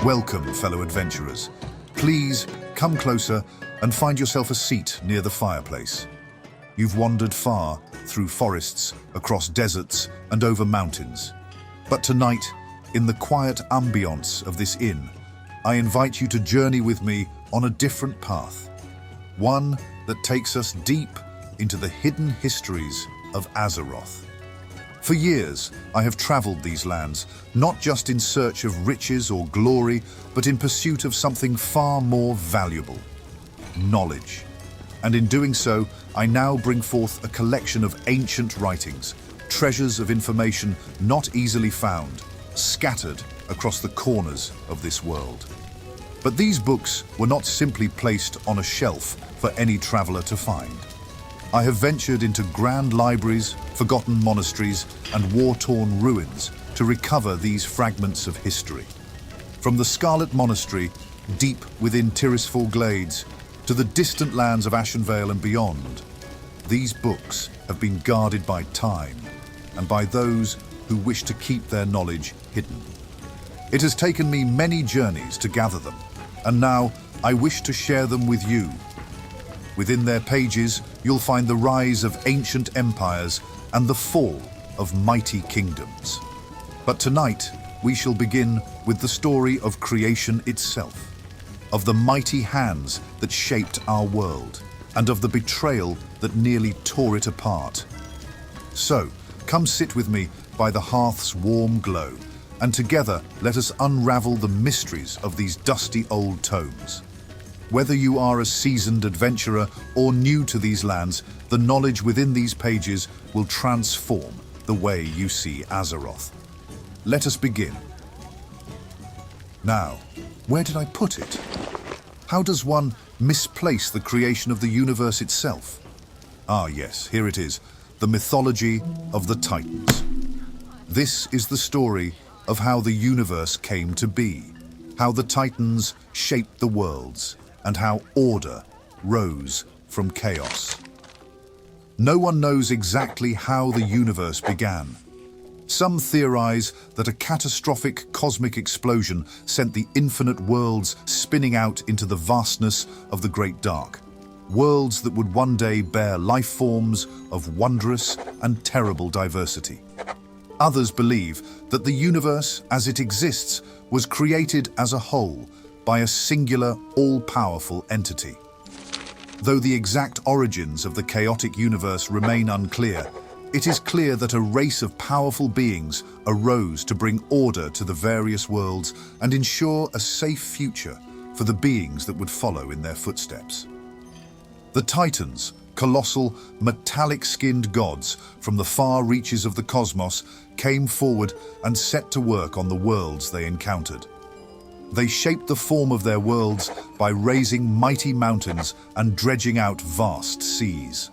Welcome, fellow adventurers. Please come closer and find yourself a seat near the fireplace. You've wandered far through forests, across deserts, and over mountains. But tonight, in the quiet ambience of this inn, I invite you to journey with me on a different path. One that takes us deep into the hidden histories of Azeroth. For years, I have traveled these lands, not just in search of riches or glory, but in pursuit of something far more valuable: knowledge. And in doing so, I now bring forth a collection of ancient writings, treasures of information not easily found, scattered across the corners of this world. But these books were not simply placed on a shelf for any traveler to find. I have ventured into grand libraries, forgotten monasteries, and war-torn ruins to recover these fragments of history. From the Scarlet Monastery, deep within Tirisfal Glades, to the distant lands of Ashenvale and beyond, these books have been guarded by time and by those who wish to keep their knowledge hidden. It has taken me many journeys to gather them, and now I wish to share them with you. Within their pages, you'll find the rise of ancient empires and the fall of mighty kingdoms. But tonight, we shall begin with the story of creation itself, of the mighty hands that shaped our world, and of the betrayal that nearly tore it apart. So, come sit with me by the hearth's warm glow, and together let us unravel the mysteries of these dusty old tomes. Whether you are a seasoned adventurer or new to these lands, the knowledge within these pages will transform the way you see Azeroth. Let us begin. Now, where did I put it? How does one misplace the creation of the universe itself? Ah yes, here it is, the mythology of the Titans. This is the story of how the universe came to be, how the Titans shaped the worlds, and how order rose from chaos. No one knows exactly how the universe began. Some theorize that a catastrophic cosmic explosion sent the infinite worlds spinning out into the vastness of the Great Dark, worlds that would one day bear life forms of wondrous and terrible diversity. Others believe that the universe, as it exists, was created as a whole by a singular, all-powerful entity. Though the exact origins of the chaotic universe remain unclear, it is clear that a race of powerful beings arose to bring order to the various worlds and ensure a safe future for the beings that would follow in their footsteps. The Titans, colossal, metallic-skinned gods from the far reaches of the cosmos, came forward and set to work on the worlds they encountered. They shaped the form of their worlds by raising mighty mountains and dredging out vast seas.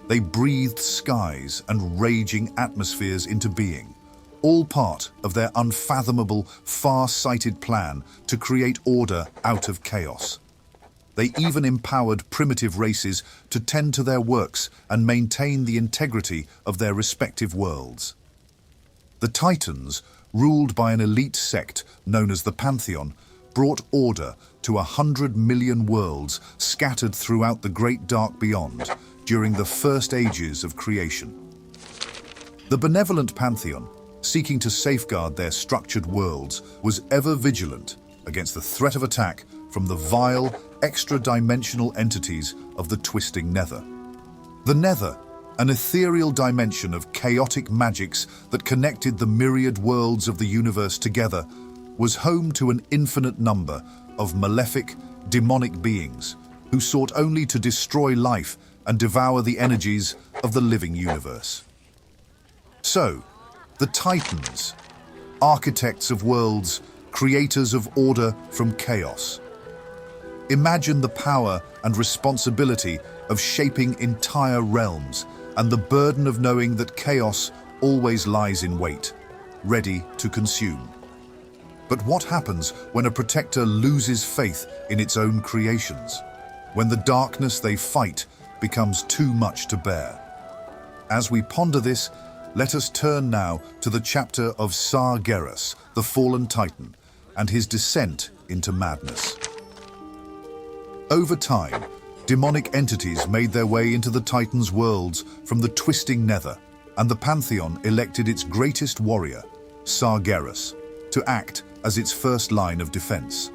They breathed skies and raging atmospheres into being, all part of their unfathomable, far-sighted plan to create order out of chaos. They even empowered primitive races to tend to their works and maintain the integrity of their respective worlds. The Titans, ruled by an elite sect known as the Pantheon, brought order to 100 million worlds scattered throughout the Great Dark Beyond during the first ages of creation. The benevolent Pantheon, seeking to safeguard their structured worlds, was ever vigilant against the threat of attack from the vile, extra-dimensional entities of the twisting Nether. The Nether, an ethereal dimension of chaotic magics that connected the myriad worlds of the universe together, was home to an infinite number of malefic, demonic beings who sought only to destroy life and devour the energies of the living universe. So, the Titans, architects of worlds, creators of order from chaos. Imagine the power and responsibility of shaping entire realms, and the burden of knowing that chaos always lies in wait, ready to consume. But what happens when a protector loses faith in its own creations? When the darkness they fight becomes too much to bear? As we ponder this, let us turn now to the chapter of Sargeras, the fallen Titan, and his descent into madness. Over time, demonic entities made their way into the Titans' worlds from the twisting nether, and the Pantheon elected its greatest warrior, Sargeras, to act as its first line of defense.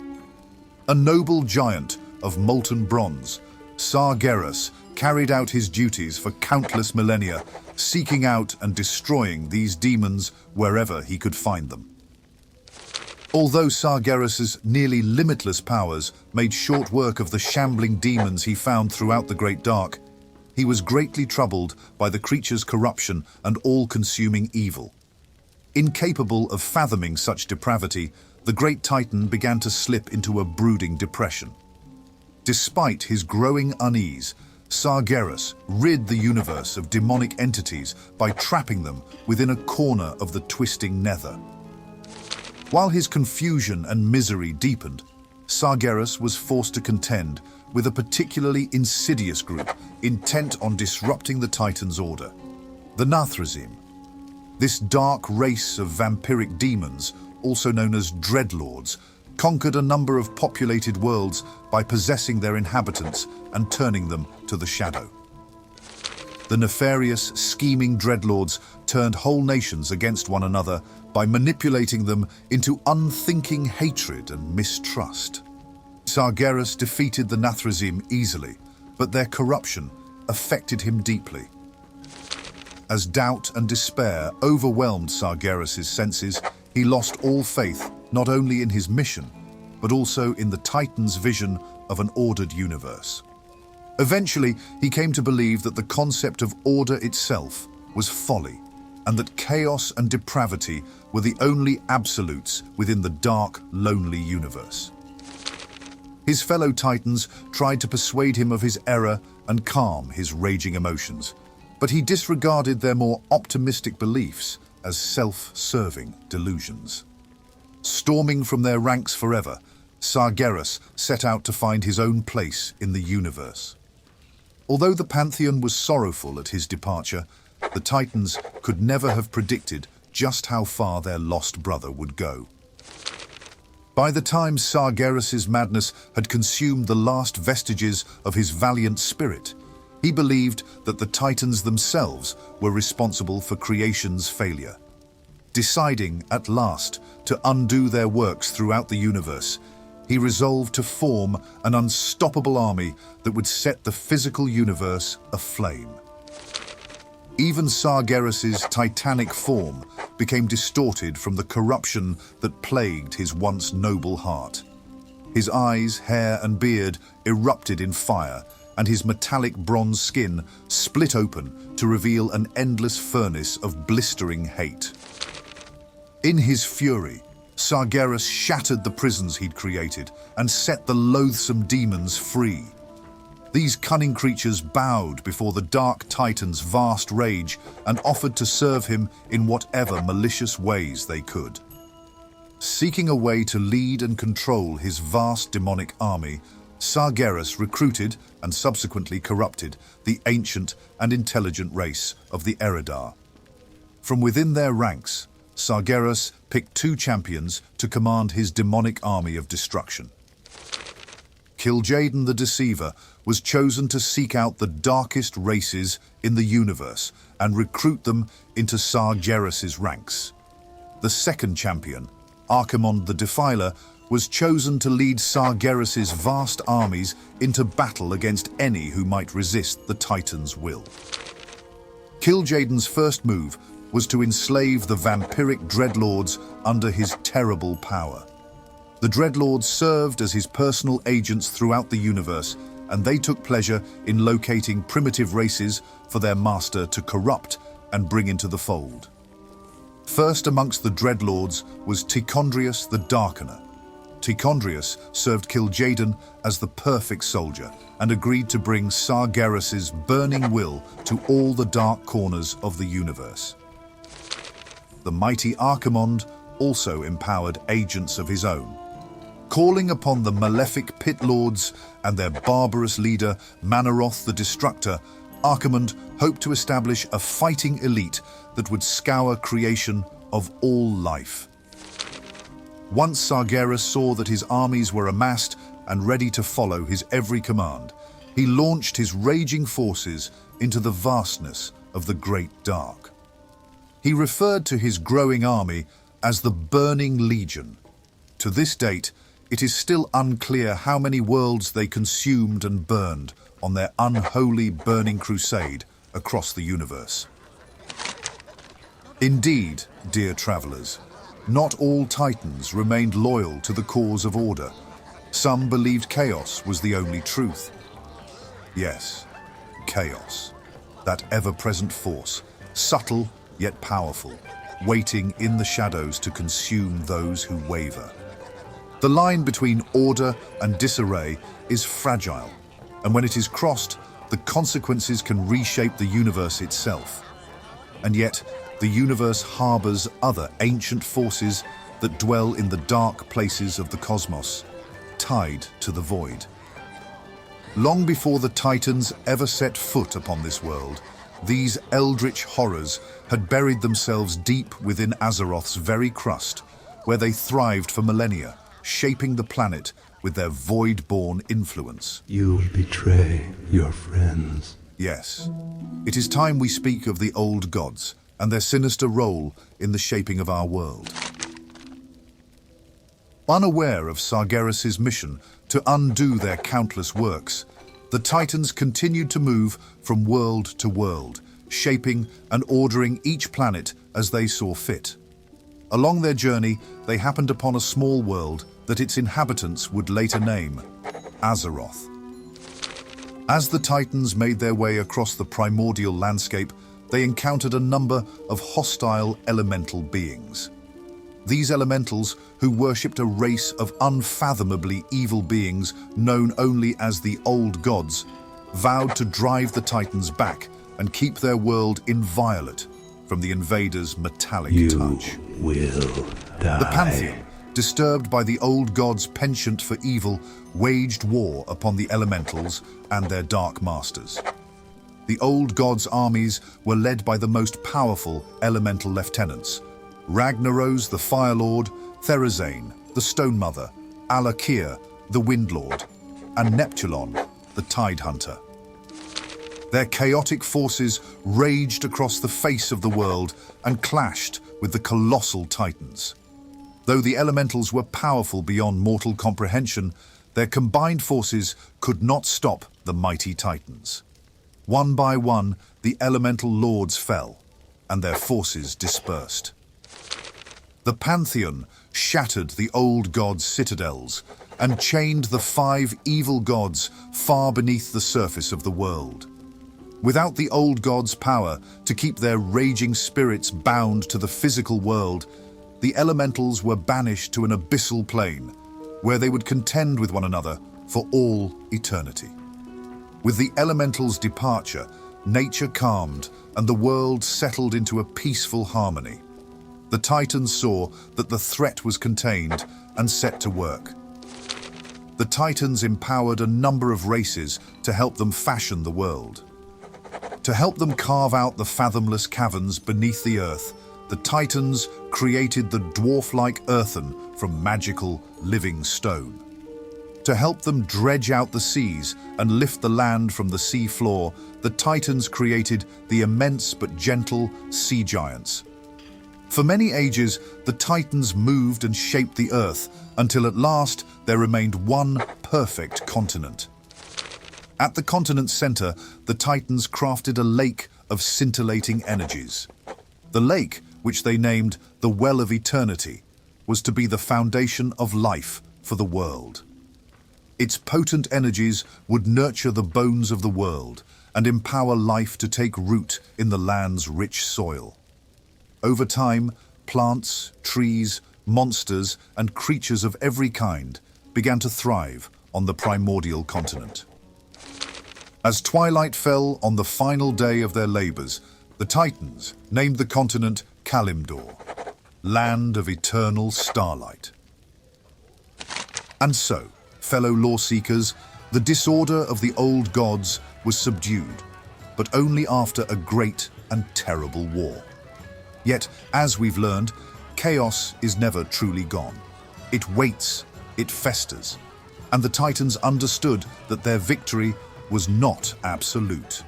A noble giant of molten bronze, Sargeras carried out his duties for countless millennia, seeking out and destroying these demons wherever he could find them. Although Sargeras's nearly limitless powers made short work of the shambling demons he found throughout the Great Dark, he was greatly troubled by the creature's corruption and all-consuming evil. Incapable of fathoming such depravity, the Great Titan began to slip into a brooding depression. Despite his growing unease, Sargeras rid the universe of demonic entities by trapping them within a corner of the twisting nether. While his confusion and misery deepened, Sargeras was forced to contend with a particularly insidious group intent on disrupting the Titans' order, the Nathrezim. This dark race of vampiric demons, also known as Dreadlords, conquered a number of populated worlds by possessing their inhabitants and turning them to the shadow. The nefarious, scheming Dreadlords turned whole nations against one another by manipulating them into unthinking hatred and mistrust. Sargeras defeated the Nathrezim easily, but their corruption affected him deeply. As doubt and despair overwhelmed Sargeras' senses, he lost all faith not only in his mission, but also in the Titan's vision of an ordered universe. Eventually, he came to believe that the concept of order itself was folly, and that chaos and depravity were the only absolutes within the dark, lonely universe. His fellow Titans tried to persuade him of his error and calm his raging emotions, but he disregarded their more optimistic beliefs as self-serving delusions. Storming from their ranks forever, Sargeras set out to find his own place in the universe. Although the Pantheon was sorrowful at his departure, the Titans could never have predicted just how far their lost brother would go. By the time Sargeras' madness had consumed the last vestiges of his valiant spirit, he believed that the Titans themselves were responsible for creation's failure. Deciding, at last, to undo their works throughout the universe, he resolved to form an unstoppable army that would set the physical universe aflame. Even Sargeras' titanic form became distorted from the corruption that plagued his once noble heart. His eyes, hair, and beard erupted in fire, and his metallic bronze skin split open to reveal an endless furnace of blistering hate. In his fury, Sargeras shattered the prisons he'd created and set the loathsome demons free. These cunning creatures bowed before the Dark Titan's vast rage and offered to serve him in whatever malicious ways they could. Seeking a way to lead and control his vast demonic army, Sargeras recruited and subsequently corrupted the ancient and intelligent race of the Eredar. From within their ranks, Sargeras picked 2 champions to command his demonic army of destruction. Kil'jaeden the Deceiver was chosen to seek out the darkest races in the universe and recruit them into Sargeras' ranks. The second champion, Archimonde the Defiler, was chosen to lead Sargeras' vast armies into battle against any who might resist the Titan's will. Kil'jaeden's first move was to enslave the vampiric Dreadlords under his terrible power. The Dreadlords served as his personal agents throughout the universe, and they took pleasure in locating primitive races for their master to corrupt and bring into the fold. First amongst the Dreadlords was Tichondrius the Darkener. Tichondrius served Kil'jaeden as the perfect soldier and agreed to bring Sargeras' burning will to all the dark corners of the universe. The mighty Archimonde also empowered agents of his own. Calling upon the malefic Pit Lords and their barbarous leader, Manaroth the Destructor, Archimonde hoped to establish a fighting elite that would scour creation of all life. Once Sargeras saw that his armies were amassed and ready to follow his every command, he launched his raging forces into the vastness of the Great Dark. He referred to his growing army as the Burning Legion. To this date, it is still unclear how many worlds they consumed and burned on their unholy burning crusade across the universe. Indeed, dear travelers, not all Titans remained loyal to the cause of order. Some believed chaos was the only truth. Yes, chaos, that ever-present force, subtle yet powerful, waiting in the shadows to consume those who waver. The line between order and disarray is fragile, and when it is crossed, the consequences can reshape the universe itself. And yet, the universe harbors other ancient forces that dwell in the dark places of the cosmos, tied to the void. Long before the Titans ever set foot upon this world, these eldritch horrors had buried themselves deep within Azeroth's very crust, where they thrived for millennia, shaping the planet with their void-born influence. You betray your friends. Yes, it is time we speak of the old gods and their sinister role in the shaping of our world. Unaware of Sargeras' mission to undo their countless works, the Titans continued to move from world to world, shaping and ordering each planet as they saw fit. Along their journey, they happened upon a small world that its inhabitants would later name Azeroth. As the Titans made their way across the primordial landscape, they encountered a number of hostile elemental beings. These elementals, who worshipped a race of unfathomably evil beings known only as the Old Gods, vowed to drive the Titans back and keep their world inviolate from the invaders' metallic touch. You will die. The Pantheon, disturbed by the Old Gods' penchant for evil, waged war upon the elementals and their dark masters. The Old Gods' armies were led by the most powerful elemental lieutenants: Ragnaros, the Fire Lord; Therazane, the Stone Mother; Alakir, the Wind Lord; and Neptulon, the Tide Hunter. Their chaotic forces raged across the face of the world and clashed with the colossal Titans. Though the elementals were powerful beyond mortal comprehension, their combined forces could not stop the mighty Titans. One by one, the elemental lords fell, and their forces dispersed. The Pantheon shattered the Old Gods' citadels and chained the 5 evil gods far beneath the surface of the world. Without the Old Gods' power to keep their raging spirits bound to the physical world, the elementals were banished to an abyssal plane, where they would contend with one another for all eternity. With the elementals' departure, nature calmed and the world settled into a peaceful harmony. The Titans saw that the threat was contained and set to work. The Titans empowered a number of races to help them fashion the world. To help them carve out the fathomless caverns beneath the earth, the Titans created the dwarf-like earthen from magical, living stone. To help them dredge out the seas and lift the land from the sea floor, the Titans created the immense but gentle sea giants. For many ages, the Titans moved and shaped the earth until at last there remained one perfect continent. At the continent's center, the Titans crafted a lake of scintillating energies. The lake, which they named the Well of Eternity, was to be the foundation of life for the world. Its potent energies would nurture the bones of the world and empower life to take root in the land's rich soil. Over time, plants, trees, monsters, and creatures of every kind began to thrive on the primordial continent. As twilight fell on the final day of their labors, the Titans named the continent Kalimdor, Land of Eternal Starlight. And so, fellow law-seekers, the disorder of the Old Gods was subdued, but only after a great and terrible war. Yet, as we've learned, chaos is never truly gone. It waits, it festers, and the Titans understood that their victory was not absolute.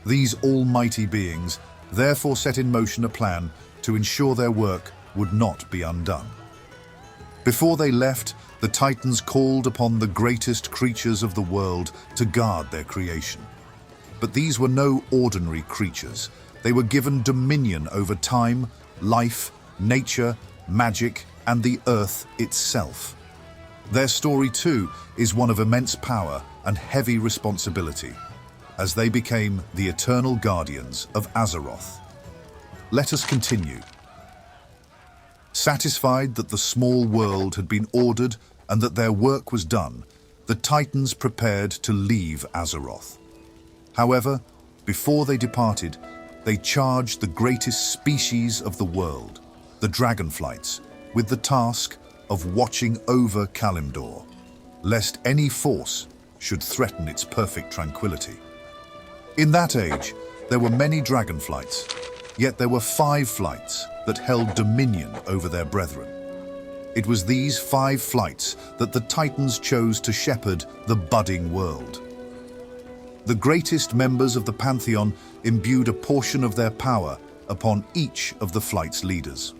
These almighty beings therefore set in motion a plan to ensure their work would not be undone. Before they left, the Titans called upon the greatest creatures of the world to guard their creation. But these were no ordinary creatures. They were given dominion over time, life, nature, magic, and the earth itself. Their story, too, is one of immense power and heavy responsibility, as they became the eternal guardians of Azeroth. Let us continue. Satisfied that the small world had been ordered and that their work was done, the Titans prepared to leave Azeroth. However, before they departed, they charged the greatest species of the world, the Dragonflights, with the task of watching over Kalimdor, lest any force should threaten its perfect tranquility. In that age, there were many Dragonflights, yet there were 5 flights that held dominion over their brethren. It was these 5 flights that the Titans chose to shepherd the budding world. The greatest members of the Pantheon imbued a portion of their power upon each of the flight's leaders.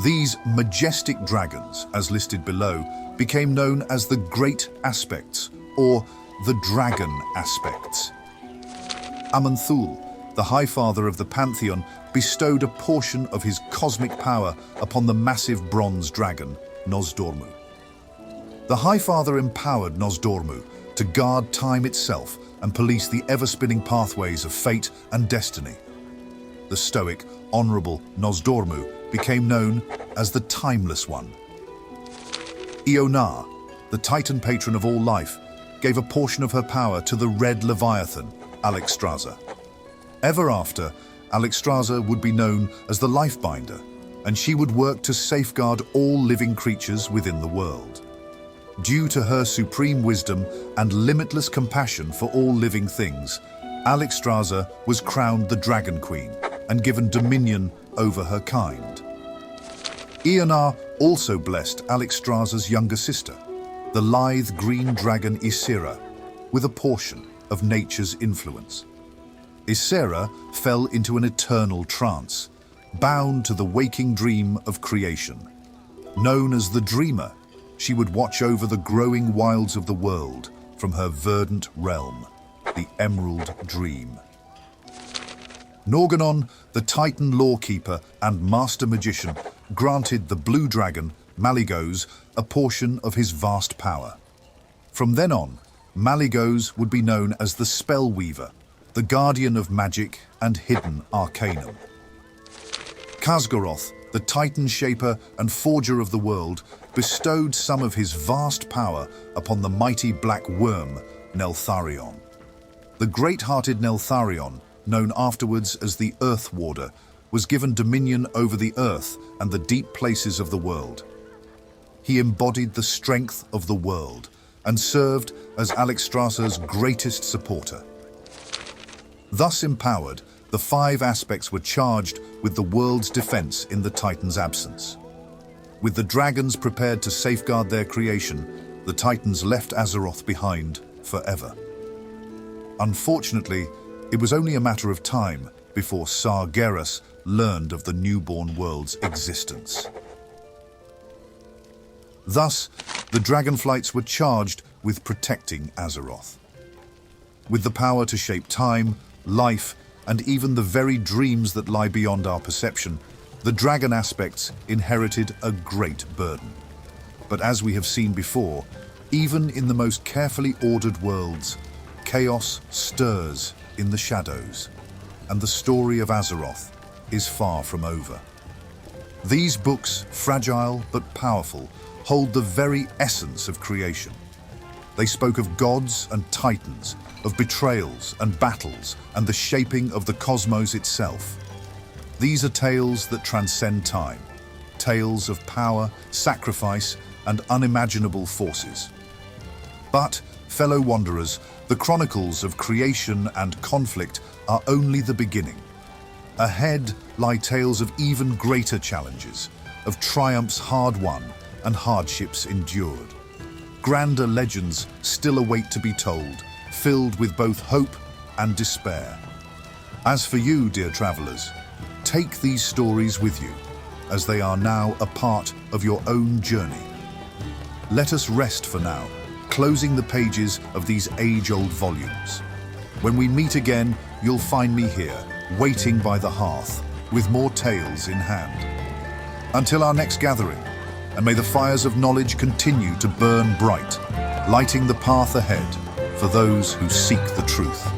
These majestic dragons, as listed below, became known as the Great Aspects, or the Dragon Aspects. Aman'Thul, the High Father of the Pantheon, bestowed a portion of his cosmic power upon the massive bronze dragon, Nozdormu. The High Father empowered Nozdormu to guard time itself and police the ever-spinning pathways of fate and destiny. The stoic, honorable Nozdormu became known as the Timeless One. Ionar, the Titan patron of all life, gave a portion of her power to the Red Leviathan, Alexstrasza. Ever after, Alexstrasza would be known as the Lifebinder, and she would work to safeguard all living creatures within the world. Due to her supreme wisdom and limitless compassion for all living things, Alexstrasza was crowned the Dragon Queen and given dominion over her kind. Ionar also blessed Alexstrasza's younger sister, the lithe green dragon Ysera, with a portion of nature's influence. Ysera fell into an eternal trance, bound to the waking dream of creation. Known as the Dreamer, she would watch over the growing wilds of the world from her verdant realm, the Emerald Dream. Norgannon, the Titan lawkeeper and master magician, granted the blue dragon, Malygos, a portion of his vast power. From then on, Malygos would be known as the Spellweaver, the guardian of magic and hidden arcanum. Khaz'goroth, the Titan shaper and forger of the world, bestowed some of his vast power upon the mighty black worm, Neltharion. The great-hearted Neltharion, known afterwards as the Earth Warder, was given dominion over the earth and the deep places of the world. He embodied the strength of the world and served as Alexstrasza's greatest supporter. Thus empowered, the 5 aspects were charged with the world's defense in the Titans' absence. With the dragons prepared to safeguard their creation, the Titans left Azeroth behind forever. Unfortunately, it was only a matter of time before Sargeras learned of the newborn world's existence. Thus, the Dragonflights were charged with protecting Azeroth. With the power to shape time, life, and even the very dreams that lie beyond our perception, the Dragon Aspects inherited a great burden. But as we have seen before, even in the most carefully ordered worlds, chaos stirs in the shadows, and the story of Azeroth is far from over. These books, fragile but powerful, hold the very essence of creation. They spoke of gods and titans, of betrayals and battles, and the shaping of the cosmos itself. These are tales that transcend time, tales of power, sacrifice, and unimaginable forces. But, fellow wanderers, the chronicles of creation and conflict are only the beginning. Ahead lie tales of even greater challenges, of triumphs hard won, and hardships endured. Grander legends still await to be told, filled with both hope and despair. As for you, dear travelers, take these stories with you, as they are now a part of your own journey. Let us rest for now, closing the pages of these age-old volumes. When we meet again, you'll find me here, waiting by the hearth, with more tales in hand. Until our next gathering, and may the fires of knowledge continue to burn bright, lighting the path ahead for those who seek the truth.